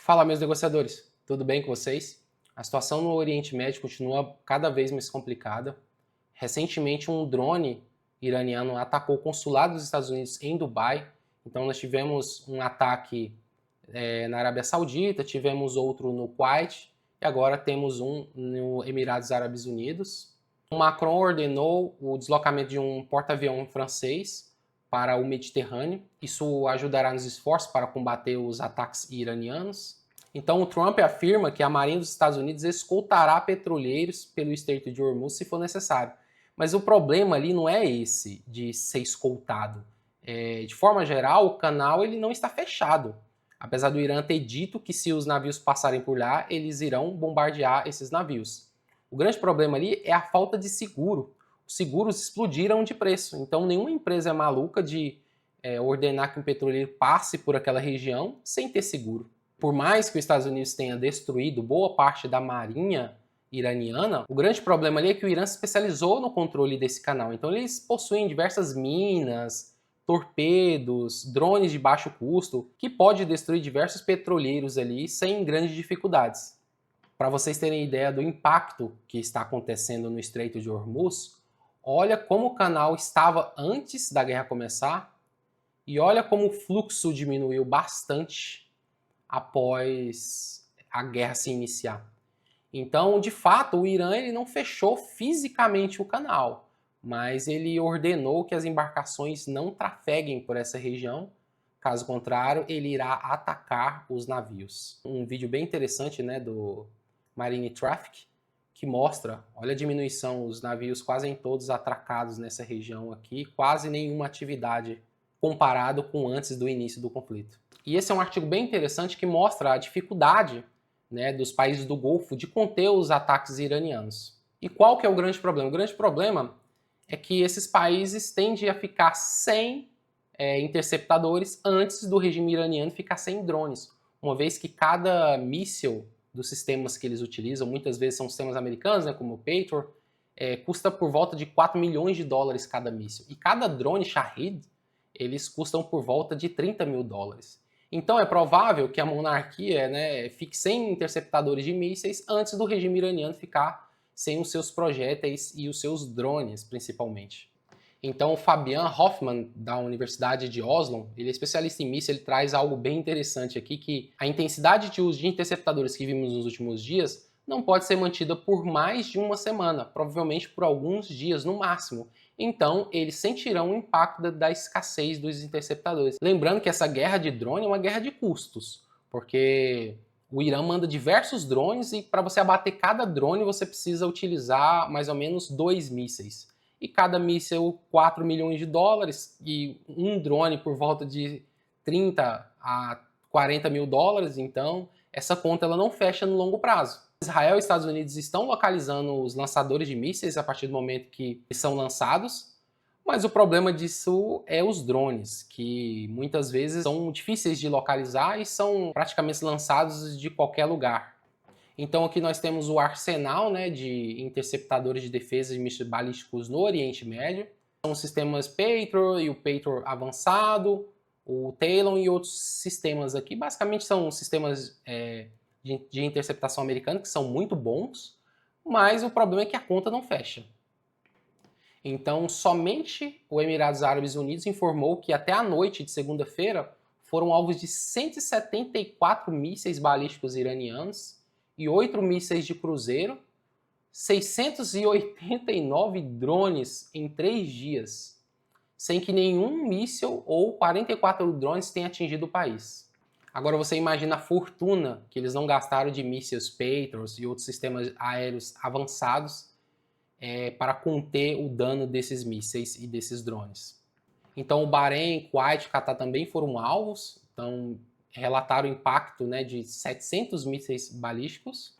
Fala, meus negociadores, tudo bem com vocês? A situação no Oriente Médio continua cada vez mais complicada. Recentemente, um drone iraniano atacou o consulado dos Estados Unidos em Dubai. Então, nós tivemos um ataque na Arábia Saudita, tivemos outro no Kuwait e agora temos um no Emirados Árabes Unidos. O Macron ordenou o deslocamento de um porta-avião francês para o Mediterrâneo. Isso ajudará nos esforços para combater os ataques iranianos. Então, o Trump afirma que a Marinha dos Estados Unidos escoltará petroleiros pelo Estreito de Hormuz se for necessário. Mas o problema ali não é esse de ser escoltado. De forma geral, o canal ele não está fechado. Apesar do Irã ter dito que se os navios passarem por lá, eles irão bombardear esses navios. O grande problema ali é a falta de seguro. Os seguros explodiram de preço, então nenhuma empresa é maluca de ordenar que um petroleiro passe por aquela região sem ter seguro. Por mais que os Estados Unidos tenha destruído boa parte da marinha iraniana, o grande problema ali é que o Irã se especializou no controle desse canal. Então eles possuem diversas minas, torpedos, drones de baixo custo, que pode destruir diversos petroleiros ali sem grandes dificuldades. Para vocês terem ideia do impacto que está acontecendo no Estreito de Hormuz, olha como o canal estava antes da guerra começar e olha como o fluxo diminuiu bastante após a guerra se iniciar. Então, de fato, o Irã ele não fechou fisicamente o canal, mas ele ordenou que as embarcações não trafeguem por essa região. Caso contrário, ele irá atacar os navios. Um vídeo bem interessante, né, do Marine Traffic, que mostra, olha a diminuição, os navios quase todos atracados nessa região aqui, quase nenhuma atividade comparado com antes do início do conflito. E esse é um artigo bem interessante que mostra a dificuldade, né, dos países do Golfo de conter os ataques iranianos. E qual que é o grande problema? O grande problema é que esses países tendem a ficar sem interceptadores antes do regime iraniano ficar sem drones, uma vez que cada míssil dos sistemas que eles utilizam, muitas vezes são sistemas americanos, né, como o Patriot, custa por volta de 4 milhões de dólares cada míssil. E cada drone Shahed, eles custam por volta de 30 mil dólares. Então é provável que a monarquia, né, fique sem interceptadores de mísseis antes do regime iraniano ficar sem os seus projéteis e os seus drones, principalmente. Então o Fabian Hoffman, da Universidade de Oslo, ele é especialista em mísseis, ele traz algo bem interessante aqui, que a intensidade de uso de interceptadores que vimos nos últimos dias não pode ser mantida por mais de uma semana, provavelmente por alguns dias no máximo. Então, eles sentirão o impacto da escassez dos interceptadores. Lembrando que essa guerra de drone é uma guerra de custos, porque o Irã manda diversos drones e para você abater cada drone você precisa utilizar mais ou menos 2 mísseis. E cada míssil 4 milhões de dólares e um drone por volta de 30 a 40 mil dólares, então essa conta ela não fecha no longo prazo. Israel e Estados Unidos estão localizando os lançadores de mísseis a partir do momento que são lançados, mas o problema disso é os drones, que muitas vezes são difíceis de localizar e são praticamente lançados de qualquer lugar. Então aqui nós temos o arsenal, né, de interceptadores de defesa de mísseis balísticos no Oriente Médio. São os sistemas Patriot e o Patriot avançado, o Talon e outros sistemas aqui. Basicamente são sistemas de interceptação americana, que são muito bons, mas o problema é que a conta não fecha. Então, somente o Emirados Árabes Unidos informou que até a noite de segunda-feira foram alvos de 174 mísseis balísticos iranianos e 8 mísseis de cruzeiro, 689 drones em 3 dias, sem que nenhum míssil ou 44 drones tenha atingido o país. Agora você imagina a fortuna que eles não gastaram de mísseis Patriot e outros sistemas aéreos avançados para conter o dano desses mísseis e desses drones. Então o Bahrein, Kuwait e Catar também foram alvos, então relataram o impacto, né, de 700 mísseis balísticos.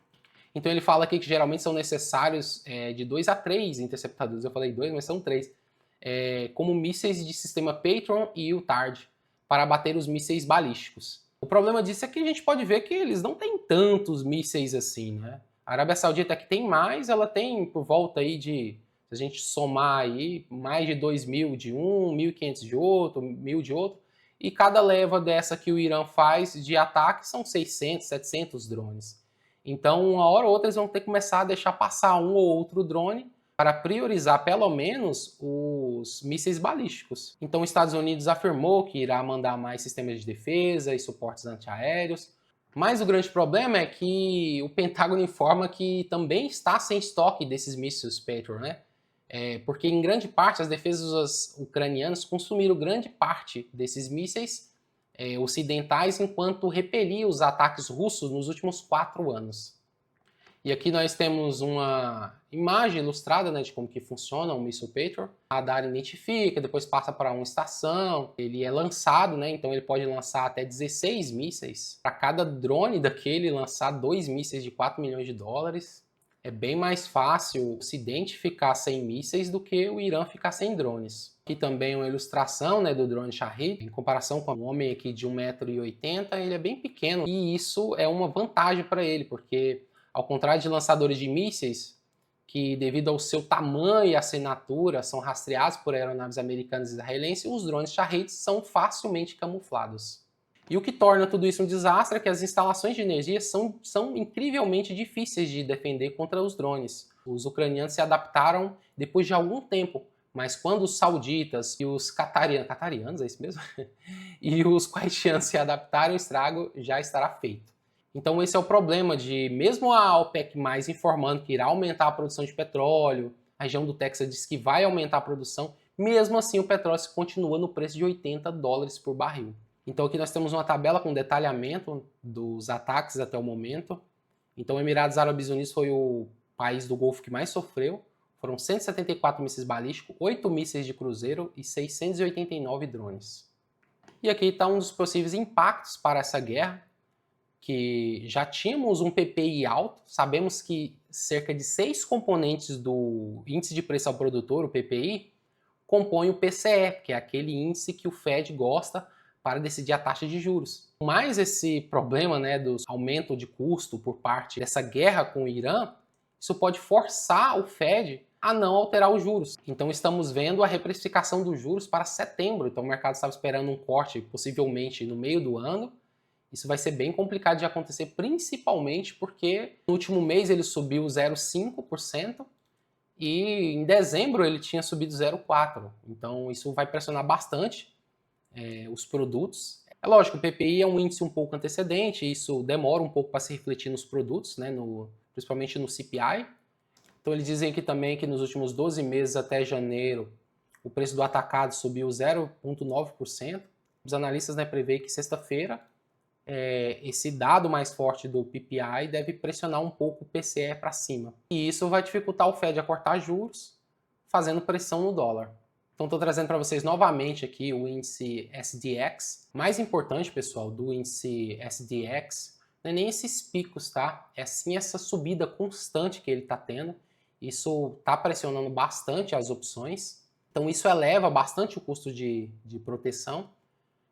Então ele fala aqui que geralmente são necessários de 2 a 3 interceptadores, eu falei 2, mas são 3, como mísseis de sistema Patriot e o THAAD, para abater os mísseis balísticos. O problema disso é que a gente pode ver que eles não têm tantos mísseis assim, né? A Arábia Saudita que tem mais, ela tem por volta aí de, se a gente somar aí, mais de 2.000 de um, 1.500 de outro, 1.000 de outro, e cada leva dessa que o Irã faz de ataque são 600, 700 drones. Então, uma hora ou outra, eles vão ter que começar a deixar passar um ou outro drone para priorizar, pelo menos, os mísseis balísticos. Então, os Estados Unidos afirmou que irá mandar mais sistemas de defesa e suportes antiaéreos, mas o grande problema é que o Pentágono informa que também está sem estoque desses mísseis Patriot, né? Porque em grande parte as defesas ucranianas consumiram grande parte desses mísseis ocidentais enquanto repelia os ataques russos nos últimos 4 anos. E aqui nós temos uma imagem ilustrada, né, de como que funciona um míssil Patriot. O radar identifica, depois passa para uma estação, ele é lançado, né, então ele pode lançar até 16 mísseis. Para cada drone daquele, lançar 2 mísseis de 4 milhões de dólares. É bem mais fácil se identificar sem mísseis do que o Irã ficar sem drones. Aqui também uma ilustração, né, do drone Shahed. Em comparação com um homem aqui de 1,80 m, ele é bem pequeno. E isso é uma vantagem para ele, porque ao contrário de lançadores de mísseis, que devido ao seu tamanho e assinatura são rastreados por aeronaves americanas e israelenses, os drones Shahed são facilmente camuflados. E o que torna tudo isso um desastre é que as instalações de energia são incrivelmente difíceis de defender contra os drones. Os ucranianos se adaptaram depois de algum tempo, mas quando os sauditas e os catarianos, é isso mesmo? E os kuwaitianos se adaptarem, o estrago já estará feito. Então esse é o problema de, mesmo a OPEC+ informando que irá aumentar a produção de petróleo, a região do Texas diz que vai aumentar a produção, mesmo assim o petróleo continua no preço de $80 por barril. Então aqui nós temos uma tabela com detalhamento dos ataques até o momento. Então Emirados Árabes Unidos foi o país do Golfo que mais sofreu. Foram 174 mísseis balísticos, 8 mísseis de cruzeiro e 689 drones. E aqui está um dos possíveis impactos para essa guerra, que já tínhamos um PPI alto, sabemos que cerca de 6 componentes do índice de preço ao produtor, o PPI, compõem o PCE, que é aquele índice que o Fed gosta para decidir a taxa de juros. Mas esse problema, né, do aumento de custo por parte dessa guerra com o Irã, isso pode forçar o Fed a não alterar os juros. Então estamos vendo a reprecificação dos juros para setembro. Então o mercado estava esperando um corte possivelmente no meio do ano. Isso vai ser bem complicado de acontecer, principalmente porque no último mês ele subiu 0,5% e em dezembro ele tinha subido 0,4%. Então isso vai pressionar bastante os produtos. É lógico, o PPI é um índice um pouco antecedente, isso demora um pouco para se refletir nos produtos, né, principalmente no CPI. Então eles dizem aqui também que nos últimos 12 meses até janeiro, o preço do atacado subiu 0,9%. Os analistas, né, preveem que sexta-feira esse dado mais forte do PPI deve pressionar um pouco o PCE para cima. E isso vai dificultar o Fed a cortar juros, fazendo pressão no dólar. Então estou trazendo para vocês novamente aqui o índice SDX. Mais importante, pessoal, do índice SDX não é nem esses picos, tá? É sim essa subida constante que ele está tendo. Isso está pressionando bastante as opções. Então isso eleva bastante o custo de proteção.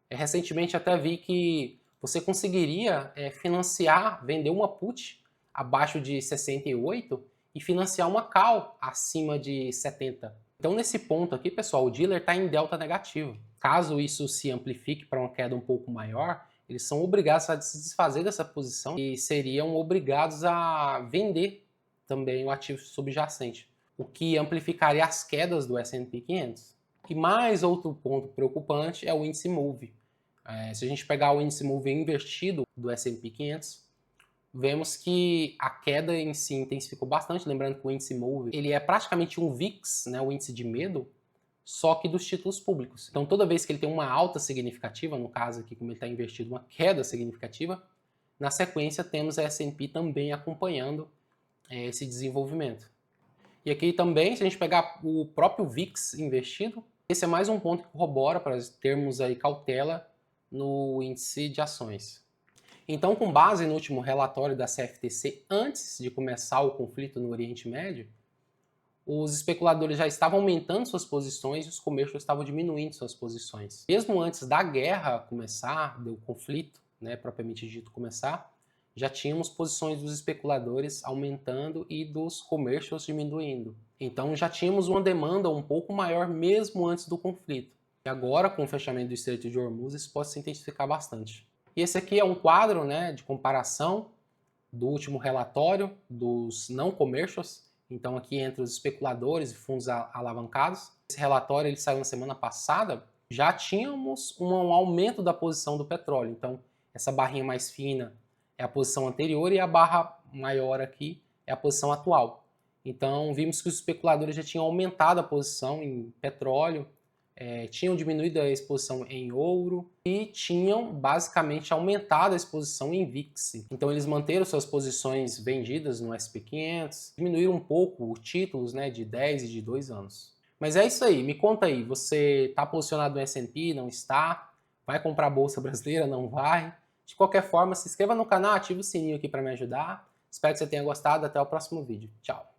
Recentemente até vi que você conseguiria financiar, vender uma put abaixo de 68 e financiar uma call acima de 70. Então nesse ponto aqui, pessoal, o dealer está em delta negativo. Caso isso se amplifique para uma queda um pouco maior, eles são obrigados a se desfazer dessa posição e seriam obrigados a vender também o ativo subjacente, o que amplificaria as quedas do S&P 500. E mais outro ponto preocupante é o índice MOVE. Se a gente pegar o índice MOVE invertido do S&P 500, vemos que a queda em si intensificou bastante. Lembrando que o índice MOVE ele é praticamente um VIX, né, o índice de medo, só que dos títulos públicos. Então toda vez que ele tem uma alta significativa, no caso aqui como ele está invertido, uma queda significativa, na sequência temos a S&P também acompanhando esse desenvolvimento. E aqui também, se a gente pegar o próprio VIX investido, esse é mais um ponto que corrobora para termos aí cautela no índice de ações. Então, com base no último relatório da CFTC, antes de começar o conflito no Oriente Médio, os especuladores já estavam aumentando suas posições e os comércios estavam diminuindo suas posições. Mesmo antes da guerra começar, do conflito, né, propriamente dito começar, já tínhamos posições dos especuladores aumentando e dos commercials diminuindo. Então já tínhamos uma demanda um pouco maior mesmo antes do conflito. E agora, com o fechamento do Estreito de Hormuz, isso pode se intensificar bastante. E esse aqui é um quadro, né, de comparação do último relatório dos não commercials. Então aqui entre os especuladores e fundos alavancados. Esse relatório ele saiu na semana passada. Já tínhamos um aumento da posição do petróleo. Então essa barrinha mais fina é a posição anterior e a barra maior aqui é a posição atual. Então vimos que os especuladores já tinham aumentado a posição em petróleo, tinham diminuído a exposição em ouro e tinham basicamente aumentado a exposição em VIX. Então eles manteram suas posições vendidas no SP500, diminuíram um pouco os títulos, né, de 10 e de 2 anos. Mas é isso aí, me conta aí, você está posicionado no S&P, não está? Vai comprar a Bolsa Brasileira, não vai? De qualquer forma, se inscreva no canal, ative o sininho aqui para me ajudar. Espero que você tenha gostado, até o próximo vídeo. Tchau!